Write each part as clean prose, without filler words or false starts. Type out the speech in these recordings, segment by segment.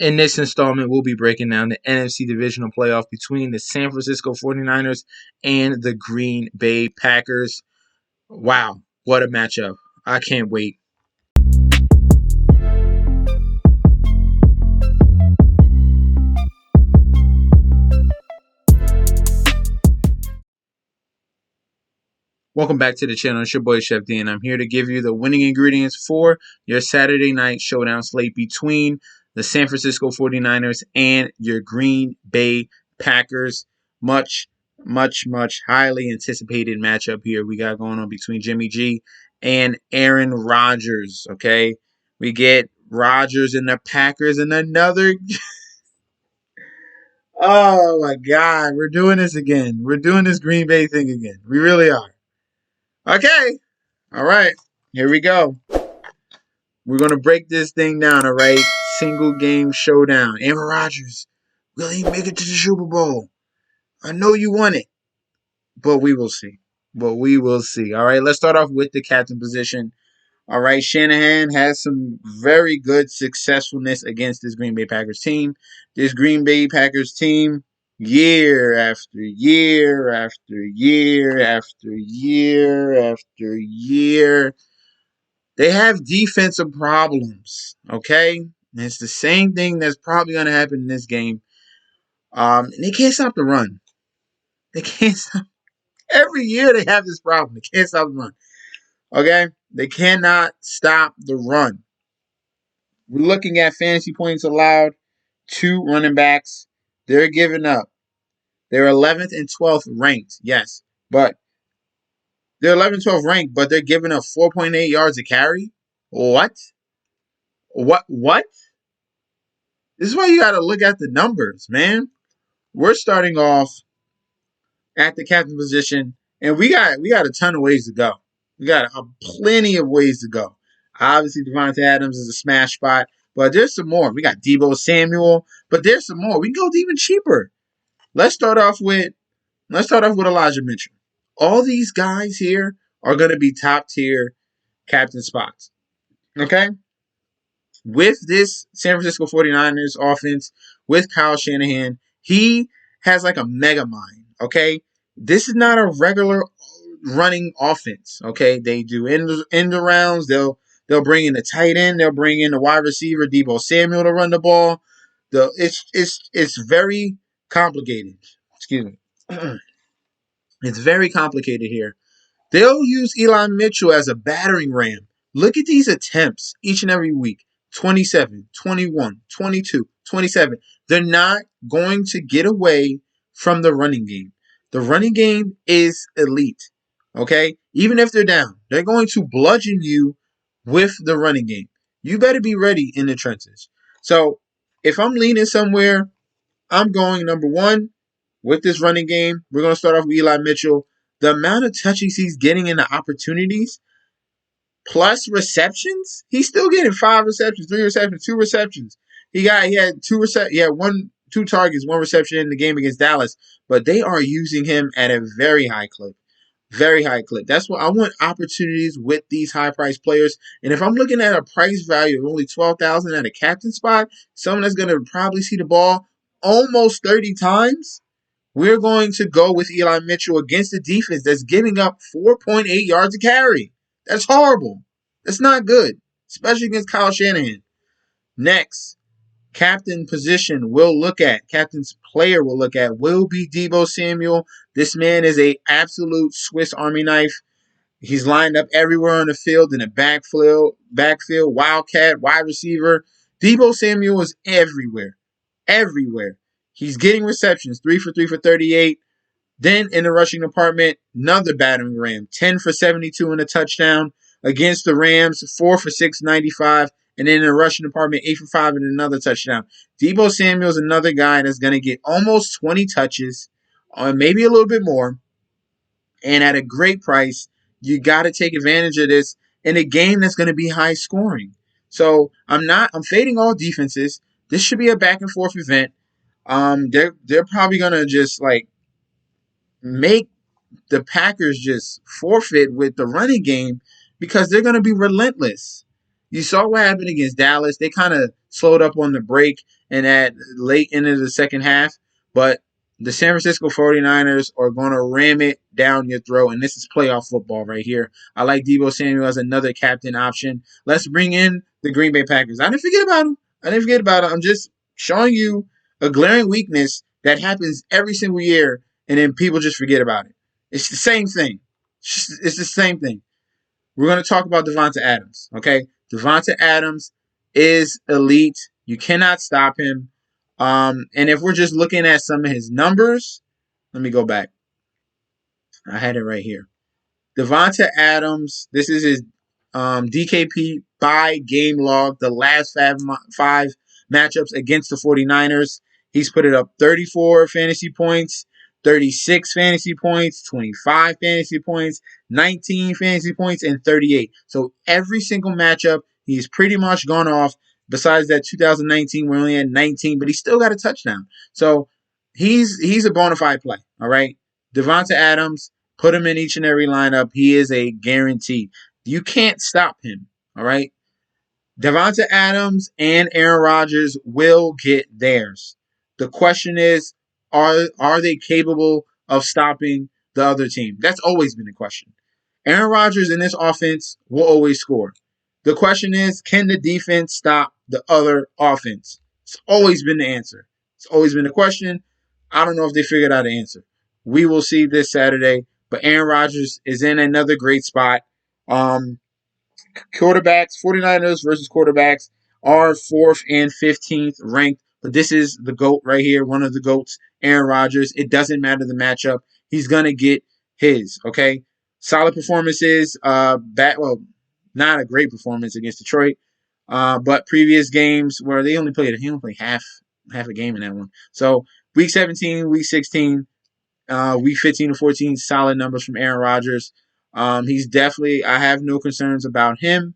In this installment, we'll be breaking down the NFC Divisional Playoff between the San Francisco 49ers and the Green Bay Packers. Wow, what a matchup. I can't wait. Welcome back to the channel. It's your boy Chef D, and I'm here to give you the winning ingredients for your Saturday night showdown slate between the San Francisco 49ers and your Green Bay Packers. Much highly anticipated matchup here we got going on between Jimmy G and Aaron Rodgers. Okay, we get Rodgers and the Packers and another. Oh my God, we're doing this again. We're doing this Green Bay thing again. We really are. Okay. All right. Here we go. We're going to break this thing down, all right? Single game showdown. Aaron Rodgers, will he make it to the Super Bowl? I know you want it, but we will see. All right, let's start off with the captain position. All right, Shanahan has some very good successfulness against this Green Bay Packers team. This Green Bay Packers team, year after year after year after year after year, they have defensive problems, okay? And it's the same thing that's probably going to happen in this game. And they can't stop the run. They can't stop. Every year they have this problem. They can't stop the run, okay? They cannot stop the run. We're looking at fantasy points allowed to running backs. They're giving up. They're 11th and 12th ranked, yes. But they're 11th and 12th ranked, but they're giving up 4.8 yards a carry? What? What? This is why you got to look at the numbers, man. We're starting off at the captain position, and we got a ton of ways to go. We got plenty of ways to go. Obviously, Devontae Adams is a smash spot, but there's some more. We got Deebo Samuel, but there's some more. We can go even cheaper. Let's start off with Elijah Mitchell. All these guys here are going to be top tier captain spots. Okay? With this San Francisco 49ers offense, with Kyle Shanahan, he has like a mega mind, okay? This is not a regular running offense, okay? They do end rounds. They'll bring in the tight end. They'll bring in the wide receiver, Deebo Samuel, to run the ball. It's very complicated. Excuse me. It's very complicated here. They'll use Eli Mitchell as a battering ram. Look at these attempts each and every week. 27, 21, 22, 27. They're not going to get away from the running game. The running game is elite. Okay? Even if they're down, they're going to bludgeon you with the running game. You better be ready in the trenches. So, if I'm leaning somewhere, I'm going number one with this running game. We're going to start off with Eli Mitchell. The amount of touches he's getting in the opportunities, plus receptions, he's still getting 5 receptions, 3 receptions, 2 receptions. He had 2 targets, 1 reception in the game against Dallas, but they are using him at a very high clip. Very high clip. That's what I want, opportunities with these high-priced players. And if I'm looking at a price value of only $12,000 at a captain spot, someone that's going to probably see the ball almost 30 times, we're going to go with Eli Mitchell against the defense that's giving up 4.8 yards a carry. That's horrible. That's not good, especially against Kyle Shanahan. Next, captain's player we'll look at will be Deebo Samuel. This man is an absolute Swiss Army knife. He's lined up everywhere on the field, in the backfield, wildcat, wide receiver. Deebo Samuel is everywhere. He's getting receptions, 3 for 38. Then in the rushing department, another battering ram, 10 for 72 and a touchdown. Against the Rams, 4 for 695. And then in the rushing department, 8 for 5 and another touchdown. Deebo Samuel is another guy that's going to get almost 20 touches, or maybe a little bit more. And at a great price, you got to take advantage of this in a game that's going to be high scoring. So I'm fading all defenses. This should be a back and forth event. They're probably going to just like make the Packers just forfeit with the running game because they're going to be relentless. You saw what happened against Dallas. They kind of slowed up on the break and at late into the second half. But the San Francisco 49ers are going to ram it down your throat. And this is playoff football right here. I like Deebo Samuel as another captain option. Let's bring in the Green Bay Packers. I didn't forget about him. I'm just showing you a glaring weakness that happens every single year. And then people just forget about it. It's the same thing. It's the same thing. We're going to talk about Devonta Adams, okay? Devonta Adams is elite. You cannot stop him. And if we're just looking at some of his numbers, let me go back. I had it right here. Devonta Adams, this is his DKP by game log, the last five matchups against the 49ers. He's put it up 34 fantasy points, 36 fantasy points, 25 fantasy points, 19 fantasy points, and 38. So every single matchup, he's pretty much gone off. Besides that 2019, we only had 19, but he still got a touchdown. So he's a bona fide play, all right? Devonta Adams, put him in each and every lineup. He is a guarantee. You can't stop him, all right? Devonta Adams and Aaron Rodgers will get theirs. The question is, are they capable of stopping the other team? That's always been the question. Aaron Rodgers in this offense will always score. The question is, can the defense stop the other offense? It's always been the answer. It's always been the question. I don't know if they figured out the answer. We will see this Saturday. But Aaron Rodgers is in another great spot. Quarterbacks, 49ers versus quarterbacks are 4th and 15th ranked. But this is the GOAT right here, one of the GOATs, Aaron Rodgers. It doesn't matter the matchup. He's going to get his, okay? Solid performances. Not a great performance against Detroit. But previous games where he only played half a game in that one. So week 17, week 16, week 15 to 14, solid numbers from Aaron Rodgers. He's definitely, I have no concerns about him.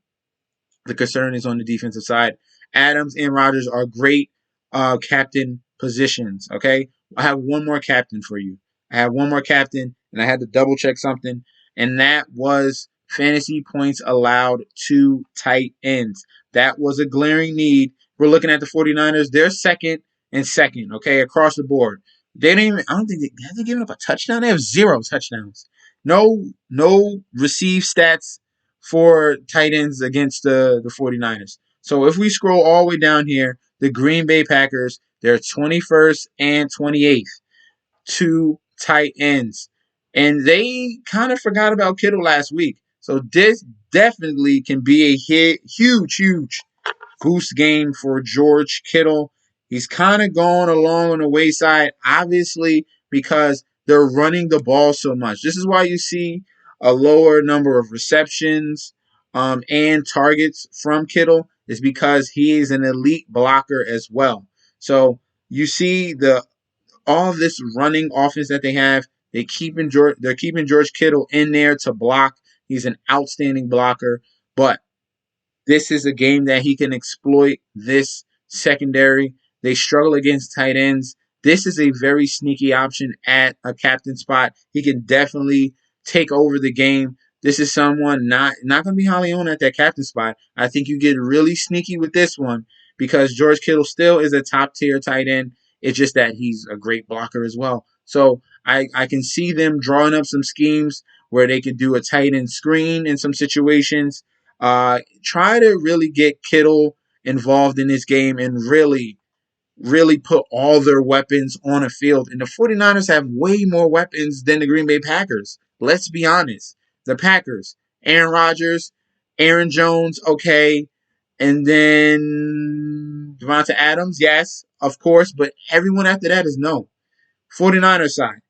The concern is on the defensive side. Adams and Rodgers are great captain positions, okay? I have one more captain for you. And I had to double check something, and that was fantasy points allowed to tight ends. That was a glaring need. We're looking at the 49ers. They're second and second, okay, across the board. They didn't even, I don't think have they given up a touchdown? They have 0 touchdowns. No receive stats for tight ends against the 49ers. So if we scroll all the way down here, the Green Bay Packers, they're 21st and 28th. 2 tight ends. And they kind of forgot about Kittle last week. So this definitely can be a huge boost game for George Kittle. He's kind of going along on the wayside, obviously, because they're running the ball so much. This is why you see a lower number of receptions and targets from Kittle, is because he is an elite blocker as well. So you see all of this running offense that they have. They're keeping George Kittle in there to block. He's an outstanding blocker, but this is a game that he can exploit this secondary. They struggle against tight ends. This is a very sneaky option at a captain spot. He can definitely take over the game. This is someone not going to be highly owned at that captain spot. I think you get really sneaky with this one because George Kittle still is a top tier tight end. It's just that he's a great blocker as well. So I can see them drawing up some schemes where they could do a tight end screen in some situations. Try to really get Kittle involved in this game and really put all their weapons on a field. And the 49ers have way more weapons than the Green Bay Packers. Let's be honest. The Packers, Aaron Rodgers, Aaron Jones, okay. And then Devonta Adams, yes, of course. But everyone after that is no. 49ers side,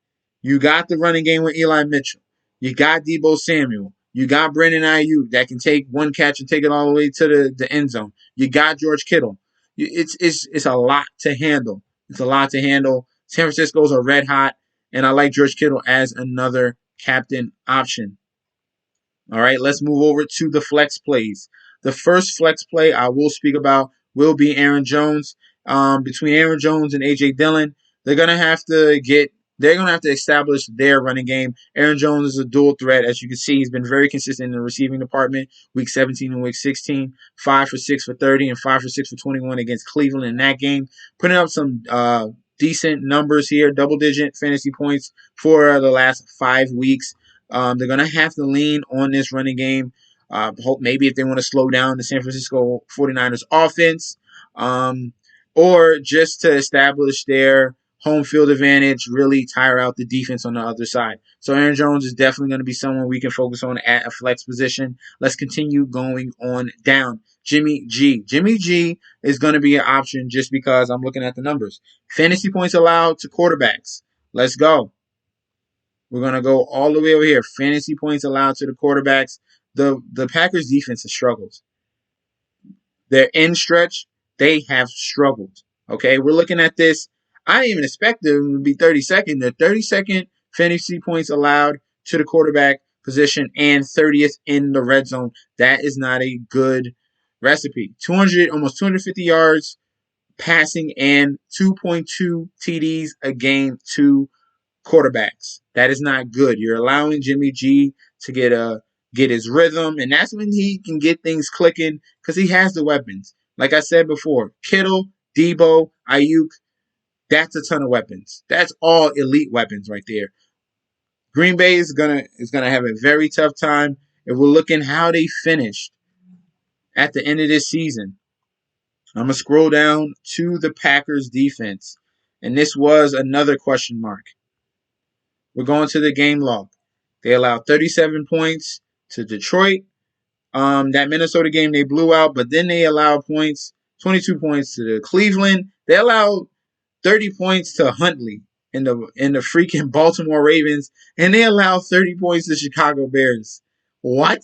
you got the running game with Eli Mitchell. You got Deebo Samuel. You got Brandon Ayuk that can take one catch and take it all the way to the end zone. You got George Kittle. It's a lot to handle. It's a lot to handle. San Francisco's are red hot, and I like George Kittle as another captain option. All right, let's move over to the flex plays. The first flex play I will speak about will be Aaron Jones. Between Aaron Jones and A.J. Dillon, they're going to have to get They're going to have to establish their running game. Aaron Jones is a dual threat. As you can see, he's been very consistent in the receiving department. Week 17 and week 16, 5 for 6 for 30 and 5 for 6 for 21 against Cleveland in that game. Putting up some decent numbers here, double-digit fantasy points for the last 5 weeks. They're going to have to lean on this running game. Hope maybe if they want to slow down the San Francisco 49ers offense, or just to establish their home field advantage, really tire out the defense on the other side. So Aaron Jones is definitely going to be someone we can focus on at a flex position. Let's continue going on down. Jimmy G. Jimmy G is going to be an option just because I'm looking at the numbers. Fantasy points allowed to quarterbacks. Let's go. We're going to go all the way over here. Fantasy points allowed to the quarterbacks. The Packers defense has struggled. Their end stretch, they have struggled. Okay, we're looking at this. I didn't even expect them to be 32nd. They're 32nd fantasy points allowed to the quarterback position and 30th in the red zone. That is not a good recipe. Almost 250 yards passing and 2.2 TDs a game to quarterbacks. That is not good. You're allowing Jimmy G to get his rhythm, and that's when he can get things clicking because he has the weapons. Like I said before, Kittle, Debo, Ayuk, that's a ton of weapons. That's all elite weapons right there. Green Bay is gonna have a very tough time if we're looking how they finished at the end of this season. I'm gonna scroll down to the Packers defense, and this was another question mark. We're going to the game log. They allowed 37 points to Detroit. That Minnesota game they blew out, but then they allowed 22 points to the Cleveland. They allowed 30 points to Huntley in the freaking Baltimore Ravens, and they allowed 30 points to Chicago Bears. What?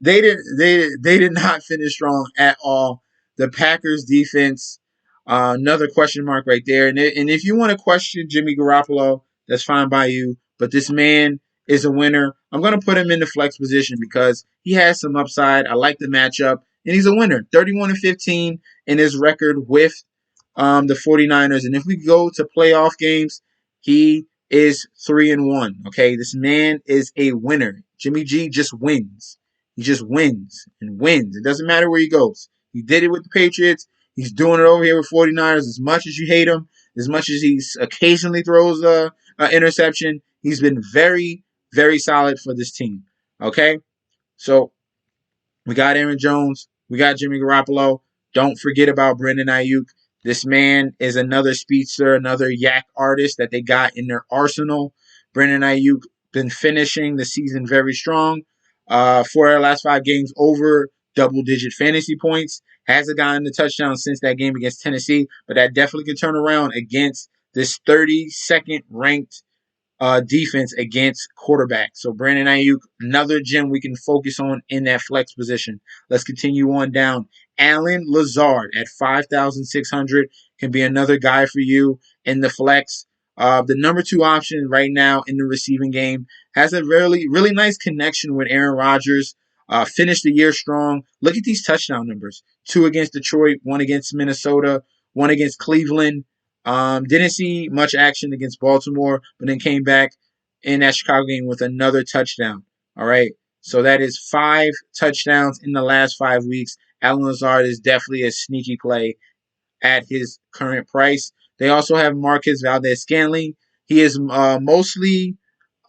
They did not finish strong at all. The Packers defense, another question mark right there. And if you want to question Jimmy Garoppolo, that's fine by you. But this man is a winner. I'm going to put him in the flex position because he has some upside. I like the matchup, and he's a winner. 31-15 in his record with the 49ers. And if we go to playoff games, he is 3-1. Okay, this man is a winner. Jimmy G just wins. He just wins and wins. It doesn't matter where he goes. He did it with the Patriots. He's doing it over here with 49ers. As much as you hate him, as much as he occasionally throws an interception, he's been very, very solid for this team. Okay? So we got Aaron Jones. We got Jimmy Garoppolo. Don't forget about Brandon Ayuk. This man is another speedster, another yak artist that they got in their arsenal. Brandon Ayuk been finishing the season very strong. For our last 5 games, over double-digit fantasy points. Hasn't gotten the touchdown since that game against Tennessee, but that definitely can turn around against this 32nd ranked defense against quarterbacks. So Brandon Ayuk, another gem we can focus on in that flex position. Let's continue on down. Allen Lazard at 5,600 can be another guy for you in the flex. The number 2 option right now in the receiving game has a really, really nice connection with Aaron Rodgers. Finished the year strong. Look at these touchdown numbers. 2 against Detroit, 1 against Minnesota, 1 against Cleveland. Didn't see much action against Baltimore, but then came back in that Chicago game with another touchdown. All right. So that is 5 touchdowns in the last 5 weeks. Allen Lazard is definitely a sneaky play at his current price. They also have Marquez Valdez-Scantling. He is mostly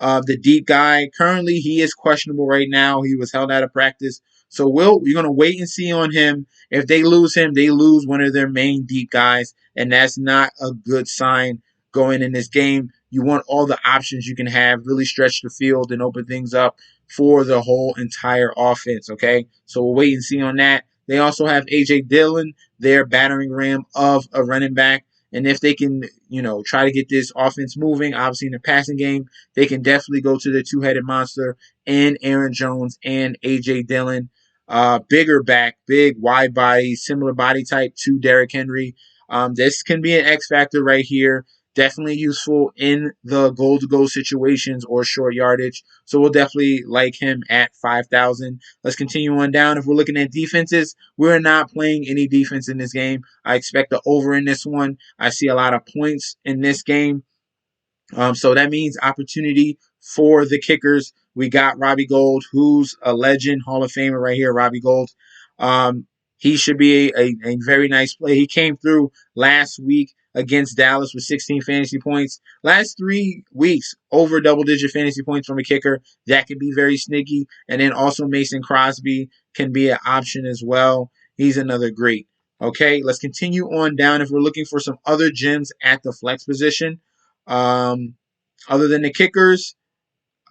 the deep guy. Currently, he is questionable right now. He was held out of practice. So we're going to wait and see on him. If they lose him, they lose one of their main deep guys, and that's not a good sign going in this game. You want all the options you can have, really stretch the field and open things up for the whole entire offense, okay? So we'll wait and see on that. They also have A.J. Dillon, their battering ram of a running back. And if they can, try to get this offense moving, obviously in the passing game, they can definitely go to the 2-headed monster and Aaron Jones and A.J. Dillon. Bigger back, big, wide body, similar body type to Derrick Henry. This can be an X factor right here. Definitely useful in the goal-to-goal situations or short yardage. So we'll definitely like him at 5,000. Let's continue on down. If we're looking at defenses, we're not playing any defense in this game. I expect the over in this one. I see a lot of points in this game. So that means opportunity for the kickers. We got Robbie Gould, who's a legend, Hall of Famer right here, Robbie Gould. Um, he should be a very nice play. He came through last week against Dallas with 16 fantasy points. Last 3 weeks, over double-digit fantasy points from a kicker. That can be very sneaky. And then also Mason Crosby can be an option as well. He's another great. Okay, let's continue on down. If we're looking for some other gems at the flex position, um, other than the kickers,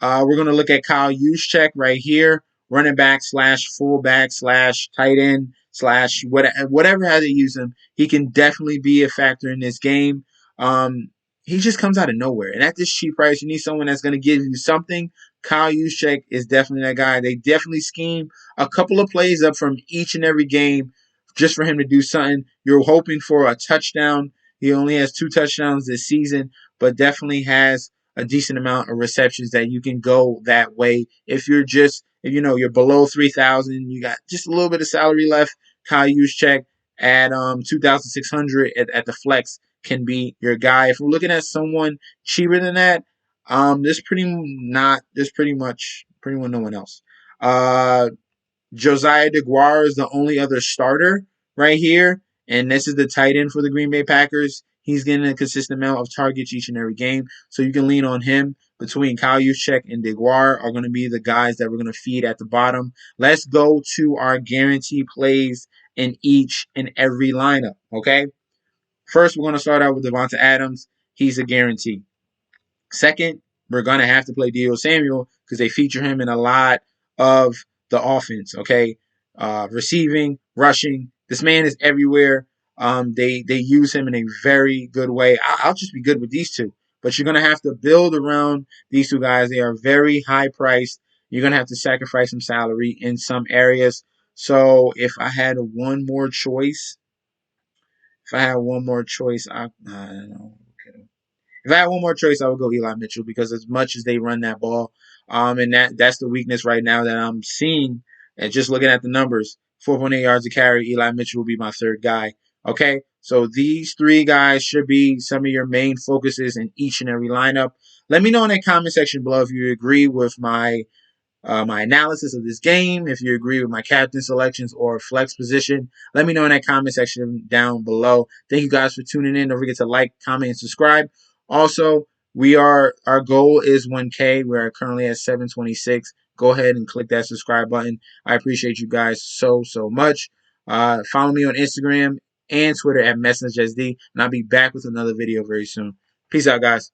we're going to look at Kyle Juszczyk right here, running back slash fullback slash tight end slash whatever how they use him. He can definitely be a factor in this game. He just comes out of nowhere. And at this cheap price, you need someone that's going to give you something. Kyle Juszczyk is definitely that guy. They definitely scheme a couple of plays up from each and every game just for him to do something. You're hoping for a touchdown. He only has 2 touchdowns this season, but definitely has a decent amount of receptions that you can go that way. If you're just, if, you're below 3,000, you got just a little bit of salary left, Kyle Juszczyk at 2,600 at the flex can be your guy. If we're looking at someone cheaper than that, there's pretty much no one else. Josiah DeGuara is the only other starter right here, and this is the tight end for the Green Bay Packers. He's getting a consistent amount of targets each and every game, so you can lean on him. Between Kyle Juszczyk and DeGuara are going to be the guys that we're going to feed at the bottom. Let's go to our guarantee plays in each and every lineup, okay? First, we're going to start out with Devonta Adams. He's a guarantee. Second, we're going to have to play Deebo Samuel because they feature him in a lot of the offense, okay? Receiving, rushing. This man is everywhere. They use him in a very good way. I'll just be good with these two. But you're going to have to build around these two guys. They are very high priced. You're going to have to sacrifice some salary in some areas. So if I had one more choice, I don't know. If I had one more choice, I would go Eli Mitchell because as much as they run that ball, and that's the weakness right now that I'm seeing, and just looking at the numbers, 4.8 yards a carry, Eli Mitchell will be my third guy. Okay, so these 3 guys should be some of your main focuses in each and every lineup. Let me know in the comment section below if you agree with my analysis of this game. If you agree with my captain selections or flex position, let me know in that comment section down below. Thank you guys for tuning in. Don't forget to like, comment, and subscribe. Also, our goal is 1K. We're currently at 726. Go ahead and click that subscribe button. I appreciate you guys so much. Follow me on Instagram and Twitter at MessageSD, and I'll be back with another video very soon. Peace out, guys.